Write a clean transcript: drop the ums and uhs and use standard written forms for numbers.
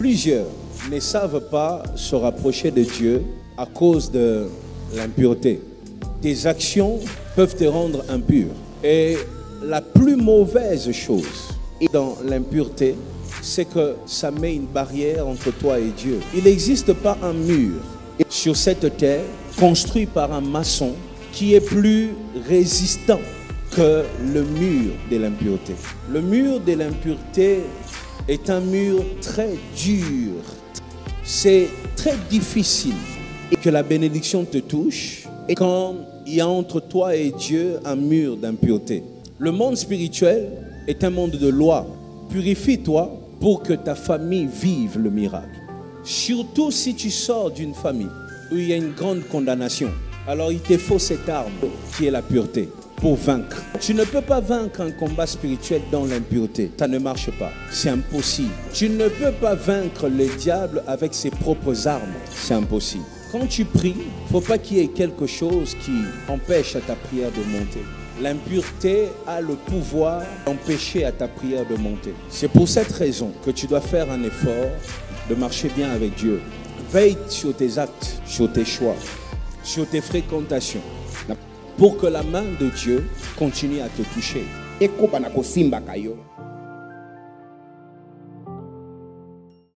Plusieurs ne savent pas se rapprocher de Dieu à cause de l'impureté. Tes actions peuvent te rendre impur. Et la plus mauvaise chose dans l'impureté, c'est que ça met une barrière entre toi et Dieu. Il n'existe pas un mur sur cette terre construit par un maçon qui est plus résistant que le mur de l'impureté. Le mur de l'impureté est un mur très dur. C'est très difficile que la bénédiction te touche et quand il y a entre toi et Dieu un mur d'impureté. Le monde spirituel est un monde de loi. Purifie-toi pour que ta famille vive le miracle. Surtout si tu sors d'une famille où il y a une grande condamnation. Alors il te faut cette arme qui est la pureté pour vaincre. Tu ne peux pas vaincre un combat spirituel dans l'impureté. Ça ne marche pas. C'est impossible. Tu ne peux pas vaincre le diable avec ses propres armes. C'est impossible. Quand tu pries, il ne faut pas qu'il y ait quelque chose qui empêche à ta prière de monter. L'impureté a le pouvoir d'empêcher à ta prière de monter. C'est pour cette raison que tu dois faire un effort de marcher bien avec Dieu. Veille sur tes actes, sur tes choix, sur tes fréquentations, pour que la main de Dieu continue à te toucher.